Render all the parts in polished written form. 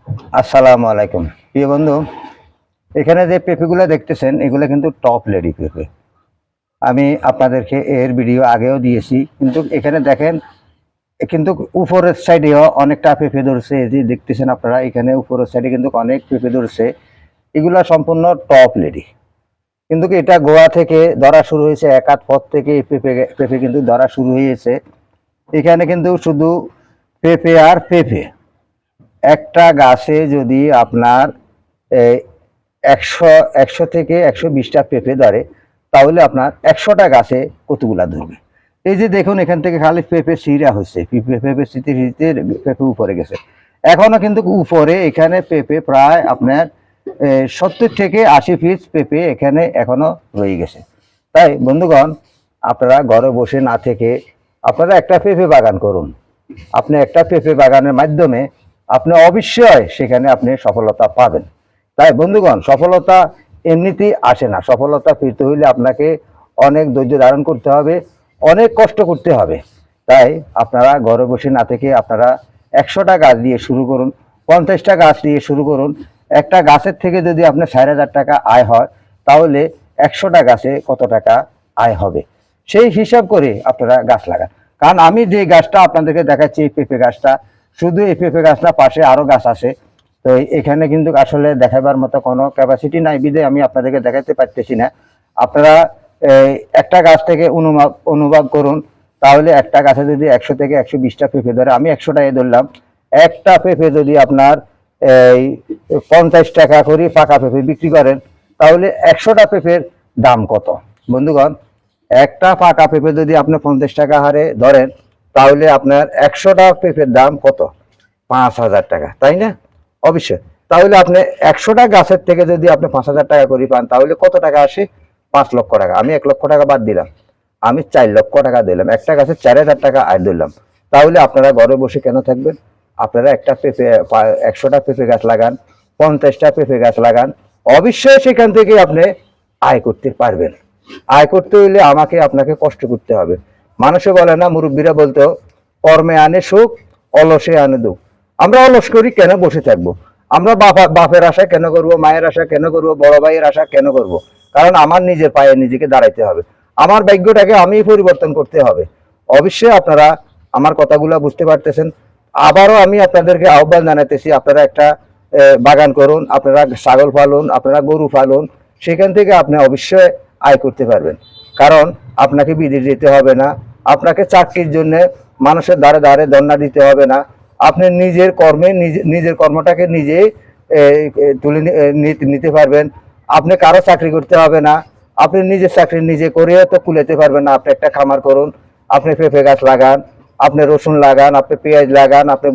আসসালামু আলাইকুম প্রিয় বন্ধু। এখানে যে পেঁপেগুলো দেখতেছেন এগুলো কিন্তু টপ লেডি পেঁপে। আমি আপনাদেরকে এর ভিডিও আগেও দিয়েছি, কিন্তু এখানে দেখেন কিন্তু উপরের সাইডেও অনেকটা পেঁপে ধরছে। এই যে দেখতেছেন আপনারা, এখানে উপরের সাইডে কিন্তু অনেক পেঁপে ধরছে। এগুলা সম্পূর্ণ টপ লেডি, কিন্তু এটা গোয়া থেকে ধরা শুরু হয়েছে। এক আধ পথ থেকে এই পেঁপে পেঁপে কিন্তু ধরা শুরু হয়েছে। এখানে কিন্তু শুধু পেঁপে আর পেঁপে। একটা গাছে যদি আপনার একশো একশো থেকে 120টা পেঁপে ধরে, তাহলে আপনার 100টা গাছে কতগুলা ধরবে? এই যে দেখুন, এখান থেকে খালি পেঁপে সিরা হয়েছে, পেঁপে সিতে সিতে পেঁপে উপরে গেছে। এখনো কিন্তু উপরে এখানে পেঁপে প্রায় আপনার 70 থেকে 80 পিস পেঁপে এখানে এখনো রয়ে গেছে। তাই বন্ধুগণ, আপনারা ঘরে বসে না থেকে আপনারা একটা পেঁপে বাগান করুন। আপনি একটা পেঁপে বাগানের মাধ্যমে আপনি অবশ্যই সেখানে আপনি সফলতা পাবেন। তাই বন্ধুগণ, সফলতা এমনিতেই আসে না। সফলতা পেতে হইলে আপনাকে অনেক ধৈর্য ধারণ করতে হবে, অনেক কষ্ট করতে হবে। তাই আপনারা ঘরে বসে না থেকে আপনারা 100টা গাছ দিয়ে শুরু করুন, 50টা গাছ দিয়ে শুরু করুন। একটা গাছের থেকে যদি আপনার 4,500 টাকা আয় হয়, তাহলে 100টা গাছে কত টাকা আয় হবে সেই হিসাব করে আপনারা গাছ লাগান। কারণ আমি যে গাছটা আপনাদেরকে দেখাচ্ছি, এই পেঁপে গাছটা, শুধু এই পেঁপে গাছটা, পাশে আরো গাছ আছে। তো এখানে কিন্তু আসলে দেখাবার মতো কোনো ক্যাপাসিটি নাই, বিধে আমি আপনাদেরকে দেখাতে পারতেছি না। আপনারা একটা গাছ থেকে অনুভব করুন। তাহলে একটা গাছে যদি 100 থেকে 120টা পেঁপে ধরে, আমি 100টাই ধরলাম। একটা পেঁপে যদি আপনার এই 50 টাকা করে পাকা পেঁপে বিক্রি করেন, তাহলে 100টা পেঁপের দাম কত বন্ধুগণ? একটা পাকা পেঁপে যদি আপনি 50 টাকা হারে ধরেন, তাহলে আপনার 100টা পেঁপের দাম কত? 5,000 টাকা, তাই না? অবশ্যই। তাহলে আপনি 100টা গাছের থেকে যদি আপনি 5,000 টাকা করে পান, তাহলে কত টাকা আসে? 5 লক্ষ টাকা। আমি 1 লক্ষ টাকা বাদ দিলাম, আমি 4 লক্ষ টাকা দিলাম। একটা গাছে 4,000 টাকা আয় দিলাম। তাহলে আপনারা ঘরে বসে কেন থাকবেন? আপনারা একটা পেঁপে 100টা পেঁপে গাছ লাগান, 50টা পেঁপে গাছ লাগান। অবশ্যই সেখান থেকে আপনি আয় করতে পারবেন। আয় করতে হইলে আমাকে আপনাকে কষ্ট করতে হবে। মানুষে বলে না, মুরব্বীরা বলতো, কর্মে আনে সুখ, অলসে আনে দুঃখ। আমরা অলস করি কেন? বসে থাকবো। আমরা বাপের আশা কেন করব, মায়ের আশা কেন করব, বড় ভাইয়ের আশা কেন করব? কারণ আমার নিজের পায়ে নিজেকে দাঁড়াইতে হবে। আমার ভাগ্যটাকে আমি পরিবর্তন করতে হবে। অবশ্যই আপনারা আমার কথাগুলো বুঝতে পারতেছেন। আবারও আমি আপনাদেরকে আহ্বান জানাতেছি, আপনারা একটা বাগান করুন, আপনারা ছাগল পালুন, আপনারা গরু পালুন। সেখান থেকে আপনি অবশ্যই আয় করতে পারবেন। কারণ আপনাকে বিদেশ যেতে হবে না, আপনাকে চাকরির জন্য মানুষের দ্বারে দ্বারে ধর্ণা দিতে হবে না। আপনি নিজের কর্মে নিজের কর্মটাকে নিজে তুলে নিতে পারবেন। আপনি কারো চাকরি করতে হবে না। আপনি নিজের চাকরি নিজে করে তো কুলাতে পারবেন না। আপনি একটা খামার করুন, আপনি পেঁপে গাছ লাগান, আপনি রসুন লাগান, আপনি পেঁয়াজ লাগান, আপনি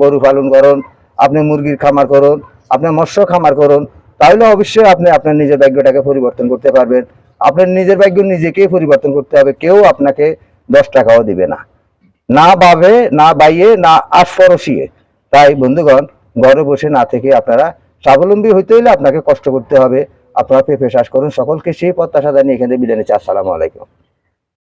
গরু পালন করুন, আপনি মুরগির খামার করুন, আপনি মৎস্য খামার করুন। তাহলে অবশ্যই আপনি আপনার নিজের ভাগ্যটাকে পরিবর্তন করতে পারবেন। আপনার নিজের ভাগ্য নিজেকেই পরিবর্তন করতে হবে। কেউ আপনাকে 10 টাকাও দিবে না, না ভাবে, না বাইয়ে, না আশফরসিয়ে। তাই বন্ধুগণ, ঘরে বসে না থেকে আপনারা স্বাবলম্বী হইতে হইলে আপনাকে কষ্ট করতে হবে। আপনারা পেঁপে চাষ করুন। সকলকে সেই প্রত্যাশা জানিয়ে এখানে বিদায় নিচ্ছি। আসসালামু আলাইকুম।